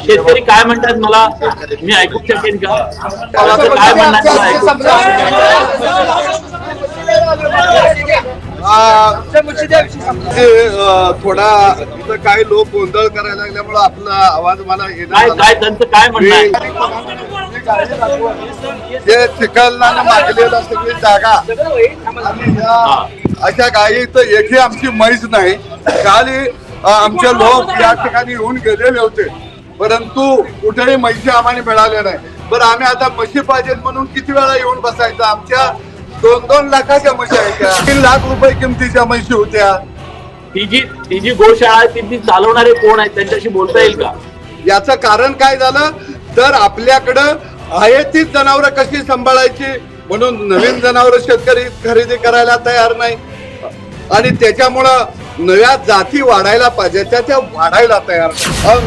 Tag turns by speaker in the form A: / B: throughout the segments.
A: शेतकरी काय म्हणतात मला मी ऐकू शकेन का? काय म्हणणार
B: थोडा इथं काही लोक गोंधळ करायला लागल्यामुळे आपला आवाज मला
A: काय त्यांचं काय म्हणणं
B: जे चिखलला मागलेला सगळी जागा अशा काही इथं एकही आमची म्हैस नाही. काल आमचे लोक या ठिकाणी येऊन गेलेले होते परंतु कुठेही म्हशी आम्हाला मिळाल्या नाही. बरं आम्ही आता म्हशी पाहिजेत म्हणून किती वेळा येऊन बसायचं? आमच्या 2-2 लाखाच्या म्हशी आहेत, 3 लाख रुपये किमतीच्या म्हशी होत्या.
A: ती जी गोशाळा ती चालवणारे कोण आहेत त्यांच्याशी बोलता येईल का?
B: याचं कारण काय झालं तर आपल्याकडं आहे तीच जनावरं कशी सांभाळायची म्हणून नवीन जनावरं शेतकरी खरेदी करायला तयार नाही आणि त्याच्यामुळं नव्या जाती वाढायला पाहिजे त्या वाढायला तयार.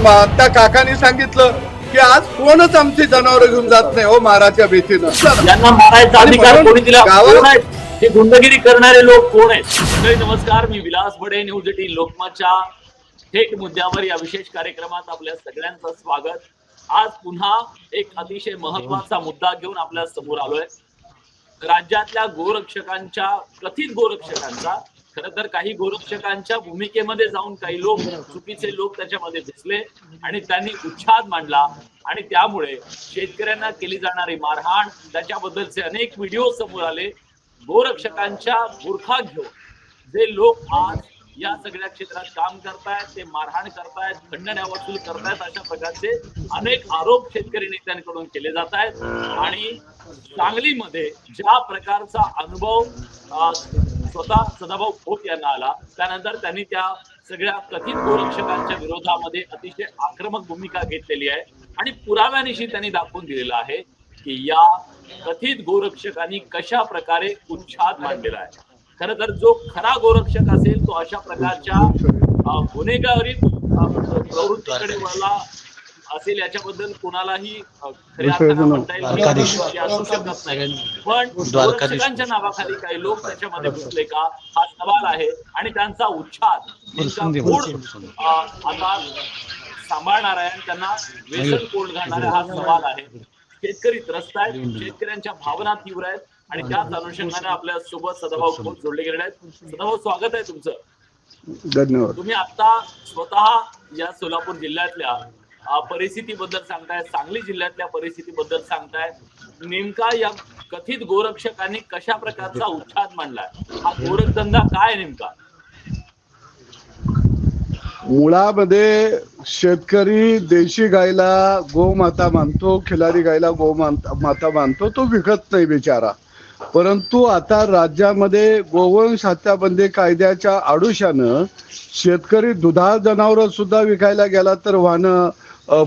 B: आता काकांनी सांगितलं की आज कोणच आमची जनावरं घेऊन जात नाही हो माराच्या भीतीनं.
A: ज्यांना मारायचा अधिकार कोणी दिला? हे गुंडगिरी करणारे लोक कोण आहेत? नमस्कार, मी विलास बडे, न्यूज 18 लोकमतच्या थेट मुद्द्यावर या विशेष कार्यक्रमात आपल्या सगळ्यांचं स्वागत. आज पुन्हा एक अतिशय महत्वाचा मुद्दा घेऊन आपल्या समोर आलोय. राज्यातल्या गोरक्षकांच्या, कथित गोरक्षकांचा, खरं तर काही गोरक्षकांच्या भूमिकेमध्ये जाऊन काही लोक, चुकीचे लोक त्याच्यामध्ये दिसले आणि त्यांनी उच्छाद मांडला आणि त्यामुळे शेतकऱ्यांना केली जाणारी मारहाण, त्याच्याबद्दलचे अनेक व्हिडिओ समोर आले. गोरक्षकांच्या बुरखा घेऊन जे लोक आज या सगळ्या क्षेत्रात काम करतायत, ते मारहाण करतायत, खंडण्या वसूल करतायत, अशा प्रकारचे अनेक आरोप शेतकरी नेत्यांकडून केले जात आहेत. आणि सांगलीमध्ये ज्या प्रकारचा अनुभव स्वतः सदाभाऊ खोत यांना आला त्यानंतर त्यांनी त्या सगळ्या कथित गोरक्षकांच्या विरोधामध्ये अतिशय आक्रमक भूमिका घेतलेली आहे आणि पुराव्यानिशी त्यांनी दाखवून दिलेलं आहे की या कथित गोरक्षकांनी कशा प्रकारे उच्छाद मांडलेला आहे. खरं तर जो खरा गोरक्षक असेल तो अशा प्रकारच्या गुन्हेगारी प्रवृत्तीकडे वळला असेल याच्याबद्दल कोणालाही खऱ्या अर्थानं म्हणता येईल असू शकत नाही. पण गोरक्षकांच्या नावाखाली काही लोक त्याच्यामध्ये घुसले का हा सवाल आहे आणि त्यांचा उच्छाद आता सांभाळणार आहे आणि त्यांना व्यसन कोण घालणार हा सवाल आहे. शेतकरी त्रस्त आहेत, शेतकऱ्यांच्या भावना तीव्र आहेत आणि त्याच अनुषंगाने आपल्या सोबत सदाभाऊ खोत जोडले गेले आहेत. सदाभाऊ, स्वागत आहे तुमचं.
B: धन्यवाद.
A: तुम्ही आता स्वतः या सोलापूर जिल्ह्यातल्या परिस्थितीबद्दल सांगताय, सांगली जिल्ह्यातल्या परिस्थितीबद्दल सांगताय. नेमका या कथित गोरक्षकांनी कशा प्रकारचा उच्छाद मांडलाय? हा गोरखधंदा काय नेमका?
B: मुळामध्ये शेतकरी देशी गायला गोमाता मानतो, खिलारी गायला गोमाता मानतो, तो विकत नाही बिचारा. परंतु आता राज्यामध्ये गोवंश हत्याबंदी कायद्याच्या आडुशानं शेतकरी दुधाळ जनावरं सुद्धा विकायला गेला तर वाहनं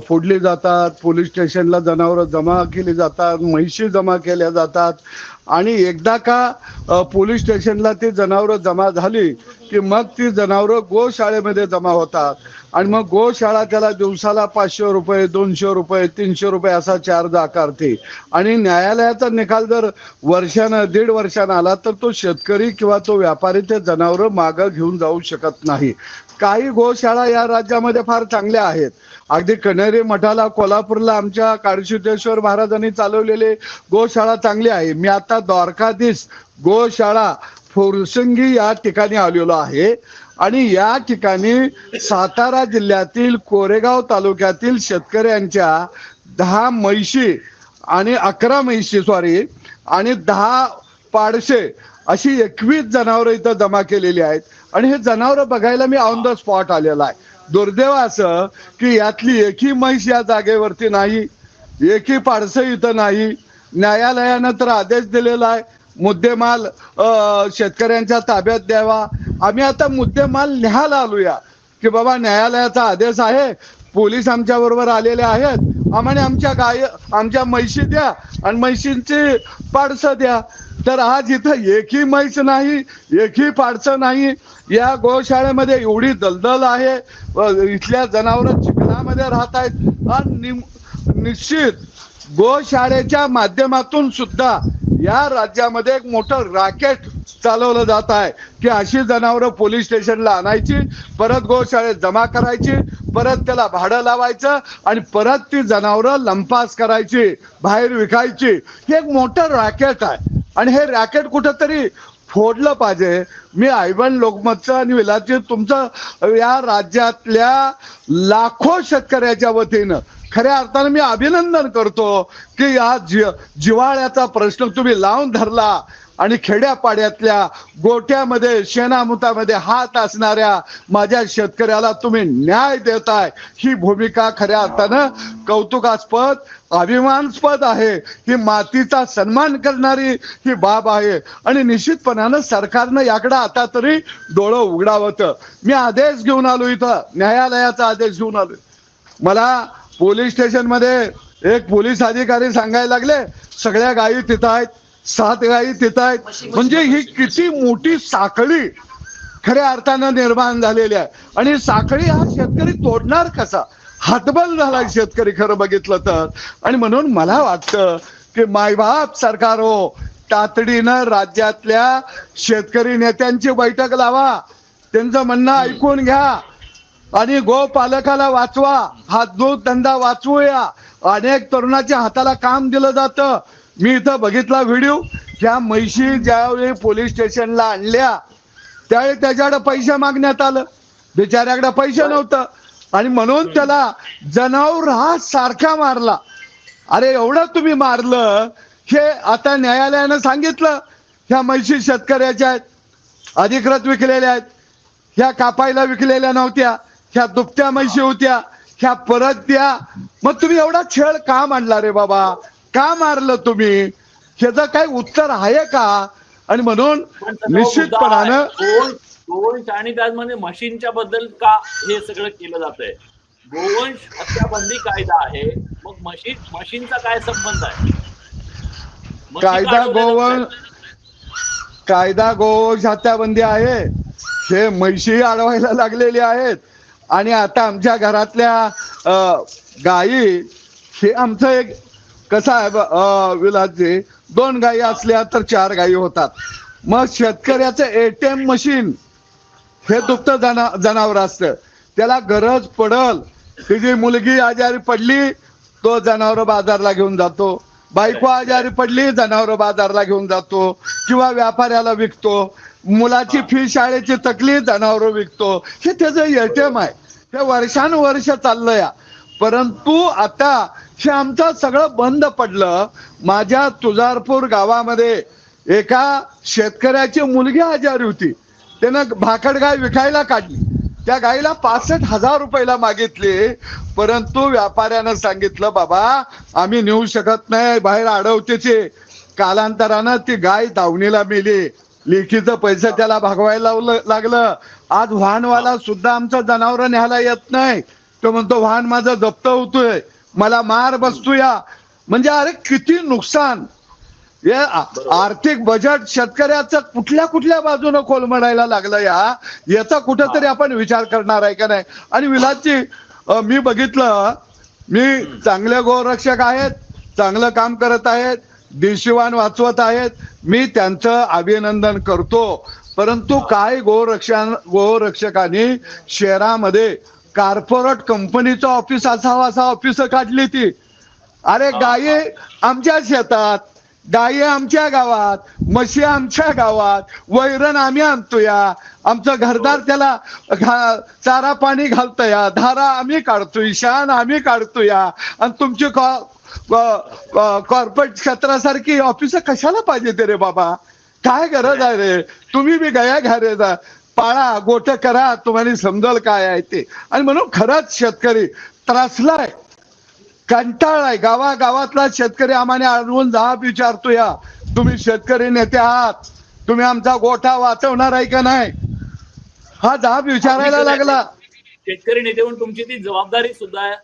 B: फोडली जातात, पोलीस स्टेशनला जनावरं जमा केली जातात, म्हैशी जमा केल्या जातात आणि एकदा का पोलीस स्टेशनला ती जनावरं जमा झाली की मग ती जनावरं गोशाळेमध्ये जमा होतात आणि मग गोशाळा त्याला दिवसाला 500 रुपये, 200 रुपये, 300 रुपये असा चार्ज आकारते. आणि न्यायालयाचा निकाल जर वर्षानं 1.5 वर्षानं आला तर तो शेतकरी किंवा तो व्यापारी ते जनावरं मागं घेऊन जाऊ शकत नाही. काही गोशाळा या राज्यामध्ये फार चांगल्या आहेत. अगदी कन्हेरी मठाला, कोल्हापूरला आमच्या काळसिद्धेश्वर महाराजांनी चालवलेले गोशाळा चांगली आहे. मी आता द्वारकाधीश गोशाळा फुरसंगी या ठिकाणी आलेलो आहे आणि या ठिकाणी सातारा जिल्ह्यातील कोरेगाव तालुक्यातील शेतकऱ्यांच्या 10 म्हैशी आणि 11 म्हैशी आणि 10 पाडशे अशी 21 जनावरं इथं जमा केलेली आहेत आणि हे जनावरं बघायला मी ऑन द स्पॉट आलेला आहे. दुर्दैव असं की यातली एकही म्हैस या जागेवरती नाही, एकही पाडसं इथं नाही. न्यायालयानं तर आदेश दिलेला आहे मुद्देमाल शेतकऱ्यांच्या ताब्यात द्यावा. आम्ही आता मुद्देमाल न्यायला आलोया की बाबा न्यायालयाचा आदेश आहे, पोलीस आमच्या बरोबर आलेले आहेत, आम्हाला आमच्या म्हैशी द्या आणि म्हैशींची पाडसं द्या. तर आज इथं एकही म्हैस नाही, एकही पाडसं नाही. या गोशाळेमध्ये एवढी दलदल आहे, इथल्या जनावर चिखलामध्ये राहत आहेत. आणि निश्चित गोशाळेच्या माध्यमातून सुद्धा या राज्यामध्ये एक मोठं रॅकेट चालवलं जात आहे की अशी जनावरं पोलीस स्टेशनला आणायची, परत गोशाळेत जमा करायची, परत त्याला भाडं लावायचं आणि परत ती जनावरं लंपास करायची, बाहेर विकायची. हे एक मोठं रॅकेट आहे आणि हे रॅकेट कुठंतरी फोडलं पाहिजे. मी आयबन लोकमतचं आणि विलासजी तुमचं या राज्यातल्या लाखो शेतकऱ्याच्या वतीनं खऱ्या अर्थानं मी अभिनंदन करतो की या जिव्हाळ्याचा प्रश्न तुम्ही लावून धरला आणि खेड्यापाड्यातल्या गोट्यामध्ये शेणामुतामध्ये हात असणाऱ्या माझ्या शेतकऱ्याला तुम्ही न्याय देताय. ही भूमिका खऱ्या अर्थानं कौतुकास्पद, अभिमानास्पद आहे. ही मातीचा सन्मान करणारी ही बाब आहे आणि निश्चितपणानं सरकारनं याकडे आता तरी डोळं उघडावं. मी आदेश घेऊन आलो, इथं न्यायालयाचा आदेश घेऊन आलोय. मला पोलीस स्टेशन मध्ये एक पोलीस अधिकारी सांगायला लागले सगळ्या गायी तिथं आहेत, 7 गायी तिथं आहेत. म्हणजे ही किती मोठी साखळी खऱ्या अर्थानं निर्माण झालेली आहे. आणि साखळी हा शेतकरी तोडणार कसा? हातबल झाला शेतकरी खरं बघितलं तर. आणि म्हणून मला वाटतं की मायबाप सरकार हो, तातडीनं राज्यातल्या शेतकरी नेत्यांची बैठक लावा, त्यांचं म्हणणं ऐकून घ्या आणि गोपालकाला वाचवा, हा दूध धंदा वाचवूया. अनेक तरुणाच्या हाताला काम दिलं जातं. मी इथं बघितला व्हिडिओ, त्या म्हैशी ज्यावेळी पोलीस स्टेशनला आणल्या त्यावेळी त्याच्याकडे पैसे मागण्यात आलं, बिचाऱ्याकडे पैसे नव्हतं आणि म्हणून त्याला जनावर हा सारखा मारला. अरे एवढं तुम्ही मारलं, हे आता न्यायालयानं सांगितलं ह्या म्हैशी शेतकऱ्याच्या आहेत, अधिकृत विकलेल्या आहेत, ह्या कापायला विकलेल्या नव्हत्या, ह्या दुभत्या म्हैशी होत्या, ह्या परत द्या. मग तुम्ही एवढा छळ का मांडला रे बाबा? का मारलं तुम्ही? ह्याचं काही उत्तर आहे का? आणि म्हणून निश्चितपणानं
A: गोवंश आणि त्यामध्ये म्हशींच्या बद्दल का हे सगळं केलं जातंय? गोवंश हत्याबंदी कायदा आहे, मग म्हशींचा काय संबंध आहे?
B: कायदा गोवंश हत्याबंदी आहे, हे म्हशी अडवायला लागलेली आहेत. आणि आता आमच्या घरातल्या गायी, हे आमचं एक कसं आहे विलासजी, 2 गायी असल्या तर 4 गायी होतात. मग शेतकऱ्याचं ATM मशीन हे दुभतं जनावर असतं, त्याला गरज पडल, तिची मुलगी आजारी पडली तो जनावर बाजारला घेऊन जातो, बायको आजारी पडली जनावर बाजारला घेऊन जातो किंवा व्यापाऱ्याला विकतो, मुलाची फी शाळेची तकलीफ जनावर विकतो. हे त्याचं ATM आहे, हे वर्षानुवर्ष चाललंय. परंतु आता हे आमचं सगळं बंद पडलं. माझ्या तुळजापूर गावामध्ये एका शेतकऱ्याची मुलगी आजारी होती, त्यानं भाकड गाय विकायला काढली, त्या गायीला 65,000 रुपयाला मागितले. परंतु व्यापाऱ्यानं सांगितलं बाबा आम्ही नेऊ शकत नाही, बाहेर अडवतेचे. कालांतरानं ती गाय दावणीला मेली, लेखीचं पैसे त्याला भागवायला लागलं. आज वाहनवाला सुद्धा आमचं जनावर न्यायला येत नाही, तो म्हणतो वाहन माझं जप्त होतोय, मला मार बसतोया. म्हणजे अरे किती नुकसान! हे आर्थिक बजेट शेतकऱ्याचं कुठल्या बाजूनं कोलमडायला लागलं याचा कुठेतरी आपण विचार करणार आहे का नाही? आणि विलासजी, मी बघितलं, मी चांगले गोरक्षक आहेत, चांगलं काम करत आहेत, देशीवान वाचवत आहेत, मी त्यांचं अभिनंदन करतो. परंतु काय गोरक्षकांनी शहरामध्ये कॉर्पोरेट कंपनीचं ऑफिस असावं असं ऑफिस काढली ती. अरे गायी आमच्या शेतात, गायी आमच्या गावात, म्हशी आमच्या गावात, वैरण आम्ही आणतोया, आमचं घरदार त्याला चारा पाणी घालतोया, धारा आम्ही काढतोय, शान आम्ही काढतोया. आणि तुमची कॉर्पोरेट क्षेत्रासारखी ऑफिस कशाला पाहिजे ते रे बाबा? काय गरज आहे रे? तुम्ही बी गया घ्या रे, पाळा, गोट करा, तुम्हाला समजल काय आहे ते. आणि म्हणून खरंच शेतकरी त्रासलाय, कंटाळलाय. गावागावातला शेतकरी आम्हाला आणून जाब विचारतो, या तुम्ही शेतकरी नेते आहात, तुम्ही आमचा गोठा वाचवणार आहे का नाही, हा जाब विचारायला लागला.
A: शेतकरी नेते म्हणून तुमची ती जबाबदारी सुद्धा आहे,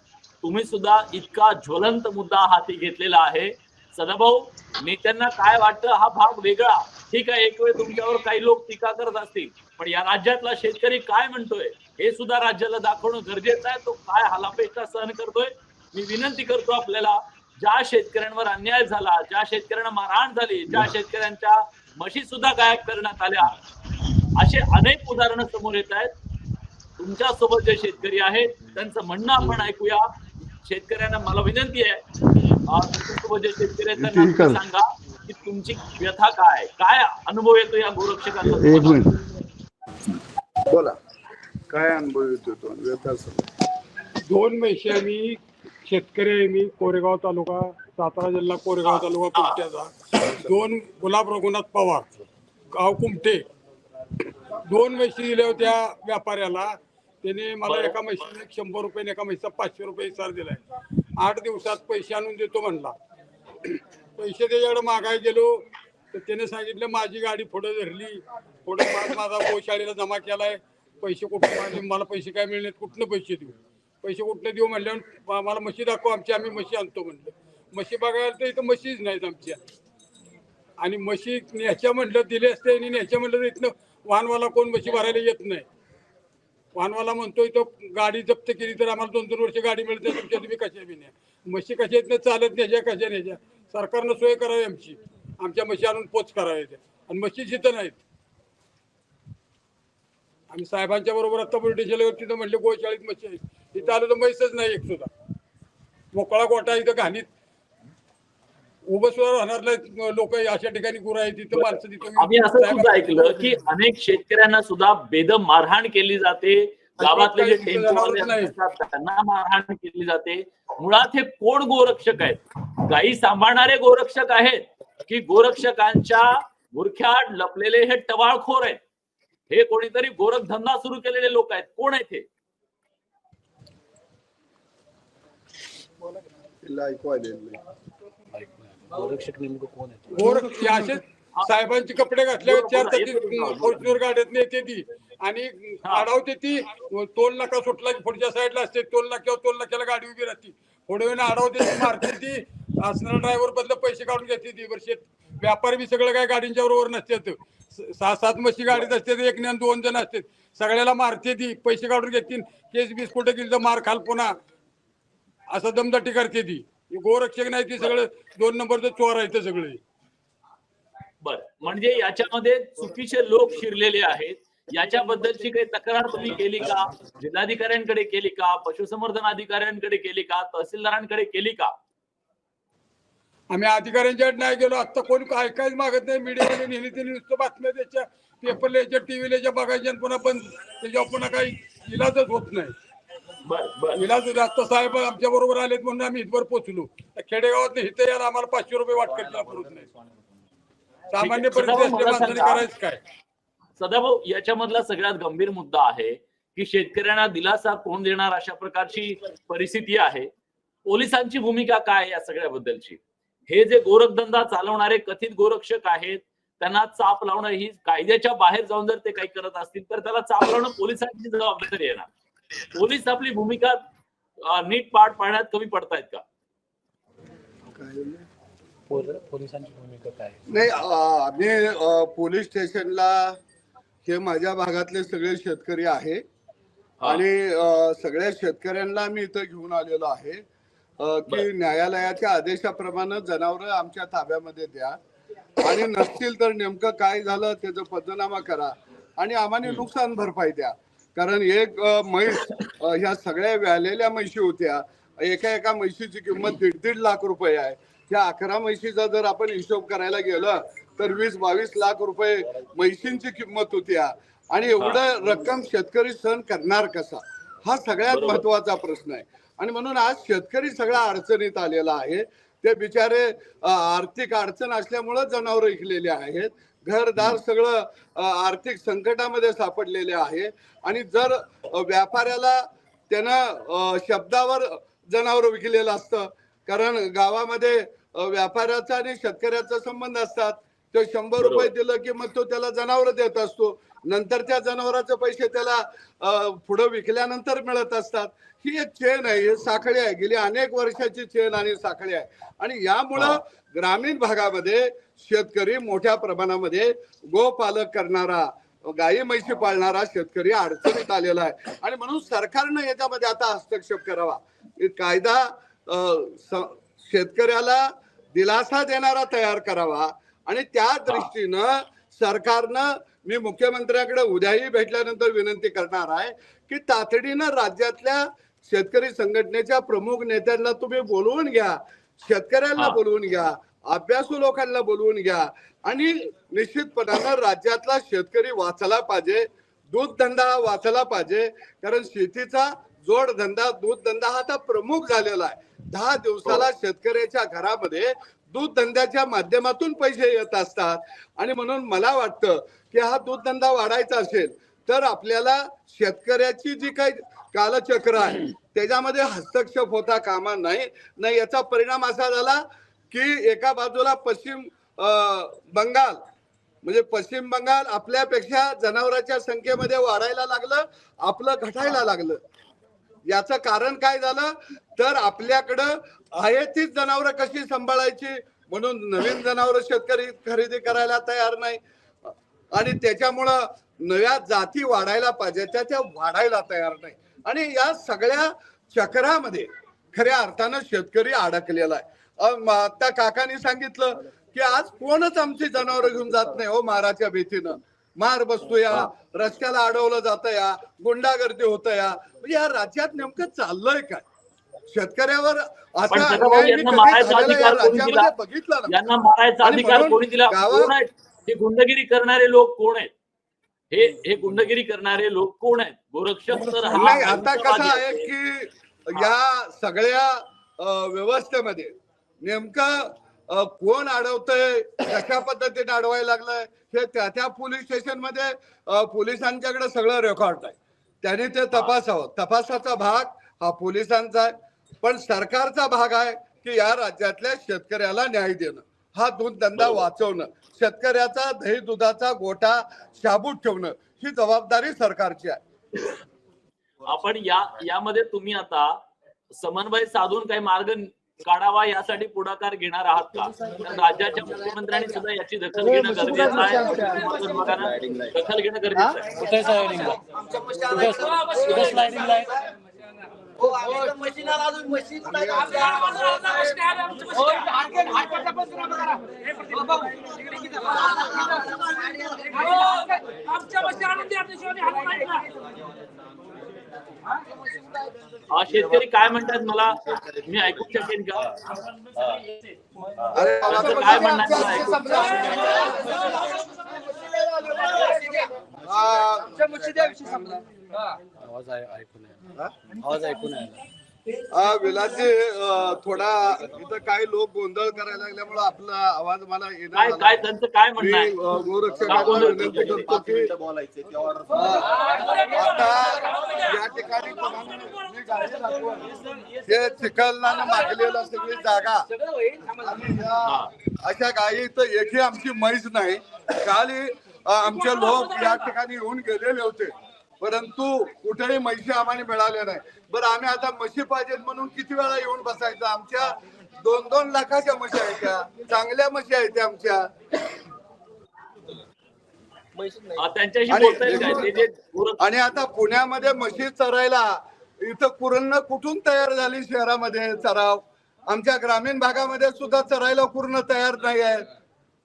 A: तुम्ही सुद्धा इतका ज्वलंत मुद्दा हाती घेतलेला आहे. सदाभाऊ, नेत्यांना काय वाटतं हा भाग वेगळा. ठीक आहे, एक वेळ तुमच्यावर काही लोक टीका करत असतील, पण या राज्यातला शेतकरी काय म्हणतोय हे सुद्धा राज्याला दाखवणं गरजेचं आहे. तो काय हालापेष्टा सहन करतोय. मी विनंती करतो आपल्याला, ज्या शेतकऱ्यांवर अन्याय झाला, ज्या शेतकऱ्यांना मारहाण झाली, ज्या शेतकऱ्यांच्या म्हशी सुद्धा गायब करण्यात आल्या, असे अनेक उदाहरणं समोर येत आहेत. तुमच्या सोबत जे शेतकरी आहेत त्यांचं म्हणणं आपण ऐकूया. शेतकऱ्यांना मला विनंती आहे, तुमच्यासोबत जे शेतकरी आहेत त्यांना तुम्ही सांगा की तुमची व्यथा काय अनुभव येतो या गोरक्षकांचा.
B: एक मिनिट बोला, काय अनुभव येतो तो व्यथा?
C: 2 महिने आम्ही शेतकरी आहे. मी कोरेगाव तालुका, सातारा जिल्हा, कोरेगाव तालुका कुमट्याचा. 2 गुलाब रघुनाथ पवार, गाव कुमटे. 2 म्हशी दिल्या होत्या व्यापाऱ्याला. त्याने मला एका म्हशीला 100 रुपये, एका म्हशीचा 500 रुपये इसार दिलाय. 8 दिवसात पैसे आणून देतो म्हणला. पैसे त्याच्याकडे मागायला गेलो तर त्याने सांगितलं माझी गाडी पुढे धरली, पुढे माझा गोशाळेला जमा केलाय, पैसे कुठून, मला पैसे काय मिळणार, कुठनं पैसे देऊ, पैसे कुठनं देऊ म्हणल्यावर मला म्हशी दाखव आम्ही म्हशी आणतो म्हणलं. म्हशी बघायला तर इथं म्हशीच नाहीत आमच्या. आणि म्हशी न्यायच्या म्हटलं दिले असते आणि न्यायच्या म्हटलं तर इथनं वाहनवाला कोण म्हशी भरायला येत नाही. वाहनवाला म्हणतोय तो गाडी जप्त केली तर आम्हाला 2-2 वर्ष गाडी मिळते, तुमच्या तुम्ही कशा बी न्या. म्हशी कशा येत नाही, चालत न्यायच्या, कशा न्यायच्या. सरकारनं सोय करावी आमच्या म्हशी आणून पोच कराव्या. आणि म्हशी जिथं नाहीत. आम्ही साहेबांच्या बरोबर आता पोलीस स्टेशनला तिथं म्हणले गोशाळेत म्हशी आहेत. तिथं आलं तर म्हैसच नाही एक सुद्धा. मोकळा गोठा इथं घाणीत उभं सुद्धा राहणार नाही लोक. अशा ठिकाणी गुरं आहेत तिथं, माणसं तिथं.
A: आम्ही असं सुद्धा ऐकलं की अनेक शेतकऱ्यांना सुद्धा बेदम मारहाण केली जाते. गावातले जे टेम्पोवाले असतात त्यांना मारहाण केली जाते. मुळात हे कोण गोरक्षक आहेत? गायी सांभाळणारे गोरक्षक आहेत की गोरक्षकांच्या बुरख्यात लपलेले हे टवाळखोर आहेत? हे कोणीतरी गोरख धंदा सुरू केलेले लोक आहेत. कोण आहेत हे?
D: गोरक्षक नेमकं कोण आहे?
C: गोरक्ष असेच साहेबांचे कपडे घातल्यावर 4 चाकी फॉर्च्युनर गाड्यात नेते ती आणि अडवते ती. टोल नाका सुटला की पुढच्या साईडला असते टोल नाक्यावर, टोल नाक्याला गाडी उभी राहते. थोड्या वेळाने अडवते ती, मारते ती. असणारा ड्रायव्हर बदल पैसे काढून घेते ती. वर्षात व्यापारी बी सगळं काय गाडींच्या बरोबर नसतात. 6-7 म्हशी गाडीत असतात, 1 आणि 2 जण असतात. सगळ्याला मारते ती, पैसे काढून घेतील. केस बीस कुठे गेली तर मार खाल पुन्हा, असं दमदाटी करते ती. गोरक्षक नाही, ती सगळं 2 नंबरचं चोर आहे सगळे.
A: बर, म्हणजे याच्यामध्ये चुकीचे लोक शिरलेले आहेत. याच्याबद्दलची काही तक्रार तुम्ही केली का? जिल्हाधिकाऱ्यांकडे केली का? पशुसंवर्धन अधिकाऱ्यांकडे केली का? तहसीलदारांकडे केली का?
C: आम्ही अधिकाऱ्यांच्याकडे नाही गेलो. आता कोण ऐकायच मागत नाही. मीडियावाले नेहमी त्यांनी नुसतं बातम्या द्यायच्या, पेपरला याच्या, टीव्हीला याच्या बघायच्या, पुन्हा बंद. त्याच्यावर पुन्हा काही इलाजच होत नाही. इलाज आता साहेब आमच्या बरोबर आलेत म्हणून आम्ही इथवर पोहोचलो. खेडेगावात इथे यायला आम्हाला 500 रुपये वाट करायला पुरत नाही. सामान्य परिस्थिती माणसाने करायचं काय?
A: सदाभाऊ, याच्यामधला सगळ्यात गंभीर मुद्दा आहे की शेतकऱ्यांना दिलासा कोण देणार अशा प्रकारची परिस्थिती आहे. पोलिसांची भूमिका काय या सगळ्याबद्दलची? हे जे गोरखधंदा चालवणारे कथित गोरक्षक आहेत त्यांना चाप लावणं ही कायद्याच्या बाहेर जाऊन जर ते काही करत असतील तर त्याला चाप लावणं पोलिसांची जबाबदारी येणार. पोलीस आपली भूमिका नीट पार पाडण्यात कमी पडतायत का?
D: पोलिसांची भूमिका काय?
B: नाही, आम्ही पोलीस स्टेशनला, हे माझ्या भागातले सगळे शेतकरी आहे आणि सगळ्या शेतकऱ्यांना मी इथं घेऊन आलेलो आहे की न्यायालयाच्या आदेशाप्रमाणे जनावरं आमच्या ताब्यामध्ये द्या आणि नसतील तर नेमकं काय झालं त्याचा पंचनामा करा आणि आम्हाला नुकसान भरपाई द्या. कारण एक म्हैस, ह्या सगळ्या व्यालेल्या म्हशी होत्या. एका म्हशीची किंमत 1.5 लाख रुपये आहे. त्या 11 म्हशीचा जर आपण हिशोब करायला गेलं तर 20-22 लाख रुपये म्हशींची किंमत होत्या. आणि एवढं रक्कम शेतकरी सहन करणार कसा, हा सगळ्यात महत्वाचा प्रश्न आहे. आणि म्हणून आज शेतकरी सगळा अडचणीत आलेला आहे. ते बिचारे आर्थिक अडचण असल्यामुळे जनावरं विकलेले आहेत. घरदार सगळं आर्थिक संकटामध्ये सापडलेले आहे. आणि जर व्यापाऱ्याला त्यानं शब्दावर जनावर विकलेलं असतं, कारण गावामध्ये व्यापाऱ्याचा आणि शेतकऱ्याचा संबंध असतात. तो 100 रुपये दिलं की मग तो त्याला जनावर देत असतो. नंतरच्या जनावरांचे पैसे त्याला पुढे विकल्यानंतर मिळत असतात. ही एक चेन आहे, ही साखळी आहे, गेली अनेक वर्षाची चेन आणि साखळी आहे. आणि यामुळं ग्रामीण भागामध्ये शेतकरी मोठ्या प्रमाणामध्ये गोपालक करणारा, गाई म्हैशी पाळणारा शेतकरी अडचणीत आलेला आहे. आणि म्हणून सरकारनं याच्यामध्ये आता हस्तक्षेप करावा. कायदा शेतकऱ्याला दिलासा देणारा तयार करावा. आणि त्या दृष्टीनं सरकारनं, मी मुख्यमंत्र्याकडे उद्याही भेटल्यानंतर विनंती करणार आहे की तातडीनं राज्यातल्या शेतकरी संघटनेच्या प्रमुख नेत्यांना तुम्ही बोलवून घ्या, शेतकऱ्यांना बोलवून घ्या, अभ्यासू लोकांना बोलवून घ्या. आणि निश्चितपणानं राज्यातला शेतकरी वाचला पाहिजे, दूध धंदा वाचला पाहिजे. कारण शेतीचा जोडधंदा, दूध धंदा हा आता प्रमुख झालेला आहे. 10 दिवसाला शेतकऱ्याच्या घरामध्ये दूध धंद्याच्या माध्यमातून पैसे येत असतात. आणि म्हणून मला वाटतं की हा दूध धंदा वाढायचा असेल तर आपल्याला शेतकऱ्याची जी काही कालचक्र आहे त्याच्यामध्ये हस्तक्षेप होता कामा नाही. याचा परिणाम असा झाला की एका बाजूला पश्चिम बंगाल आपल्यापेक्षा जनावरांच्या संख्येमध्ये वाढायला लागलं, आपलं घटायला लागलं. याचं कारण काय झालं तर आपल्याकडं आहे तीच जनावरं कशी सांभाळायची म्हणून नवीन जनावरं शेतकरी खरेदी करायला तयार नाही. आणि त्याच्यामुळं नव्या जाती वाढायला पाहिजे त्या वाढायला तयार नाही. आणि या सगळ्या चक्रामध्ये खऱ्या अर्थानं शेतकरी अडकलेला आहे. आता काकांनी सांगितलं की आज कोणच आमची जनावरं घेऊन जात नाही हो, माराच्या भीतीनं. मार बसतो या, रस्त्याला अडवलं जातं या, गुंडागर्दी होतं या. म्हणजे या राज्यात नेमकं चाललंय काय? शेतकऱ्यावर
A: पण
B: आता
A: यांना मारायचा अधिकार कोणी दिला?
B: बघितलं ना,
A: यांना मारायचा अधिकार कोणी दिला? कोण आहेत हे गुंडगिरी करणारे लोक? कोण आहेत हे गुंडगिरी करणारे लोक? कोण आहेत? गोरक्षक तर
B: नाही. आता कसं आहे की या सगळ्या व्यवस्थेमध्ये नेमकं कोण अडवतंय, कशा पद्धतीने अडवायला लागलंय हे त्या पोलीस स्टेशन मध्ये पोलिसांच्याकडे सगळं रेकॉर्ड आहे. त्यांनी ते तपासावं. तपासाचा भाग हा पोलिसांचा आहे. पण सरकारचा भाग आहे की या राज्यातल्या शेतकऱ्याला न्याय देणं, हा दूध धंदा वाचवणं, शेतकऱ्याचा दही दुधाचा गोठा शाबूत ठेवणं ही जबाबदारी सरकारची आहे.
A: आपण यामध्ये तुम्ही आता समन्वय साधून काही मार्ग काढावा यासाठी पुढाकार घेणार आहात का? राज्याच्या मुख्यमंत्र्यांनी सुद्धा याची दखल घेणं गरजेचं आहे. दखल घेणं गरजेचं आहे. शेतकरी काय म्हणतात मला मी ऐकू शकेन का? काय म्हणणार
D: आवाज ऐकून
B: विलासजी थोडा इथं काही लोक गोंधळ करायला लागल्यामुळे आपला आवाज मला येणार
A: काय त्यांचं काय म्हणणं आहे?
B: गोरक्षकांना विनंती करतो की आता या ठिकाणी हे चिखलानं मागलेलं सगळी जागा अशा गायी तर एकही आमची म्हैस नाही. काल आमचे लोक या ठिकाणी येऊन गेलेले होते परंतु कुठेही म्हशी आम्हाला मिळाल्या नाही. बरं आम्ही आता म्हशी पाहिजेत म्हणून किती वेळा येऊन बसायचं? आमच्या 2-2 लाखाच्या म्हशी आहेत, त्या चांगल्या म्हशी आहेत त्या आमच्या. आणि आता पुण्यामध्ये म्हशी चरायला इथं कुरण कुठून तयार झाली शहरामध्ये चराव? आमच्या ग्रामीण भागामध्ये सुद्धा चरायला कुरण तयार नाही आहेत.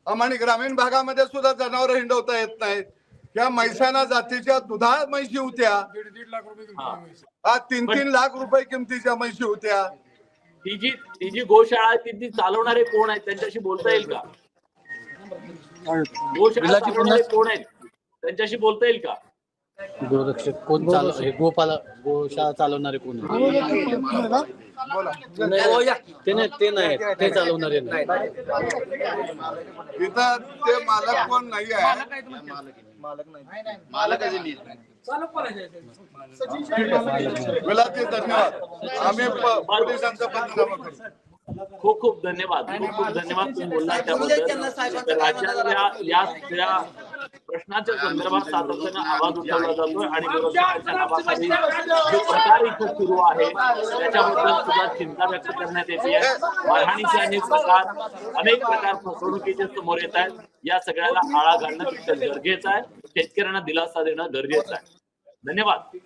B: आम्हाला ग्रामीण भागामध्ये सुद्धा जनावर हिंडवता येत नाहीत. या म्हैसाना जातीच्या दुधा म्हैशी होत्या, 3-3 लाख रुपये किमतीच्या म्हैशी होत्या.
A: ती जी गोशाळा ती चालवणारे कोण आहेत त्यांच्याशी बोलता येईल का? गोशाळा चालवणारे कोण आहेत त्यांच्याशी बोलता येईल का?
D: गोरक्षक कोण गोशाळा चालवणारे कोण? ते नाही, ते चालवणारे नाही.
B: इथं ते मालक कोण नाही आहे. धन्यवाद. आम्ही पोलिसांचा पंचनामा करू.
A: खूप खूप धन्यवाद. खूप खूप धन्यवाद तुम्ही बोलला त्याबद्दल. राज्यातल्या या प्रश्नाच्या संदर्भात सातत्यानं आवाज उठवला जातोय आणि गोरक्षकांच्या नावाखाली जो प्रकार इथं सुरू आहे त्याच्याबद्दल सुद्धा चिंता व्यक्त करण्यात येते. मारहाणीचे अनेक प्रकार फसवणुकीचे समोर येत आहेत. या सगळ्याला आळा घालणं तितकं गरजेचं आहे. शेतकऱ्यांना दिलासा देणं गरजेचं आहे. धन्यवाद.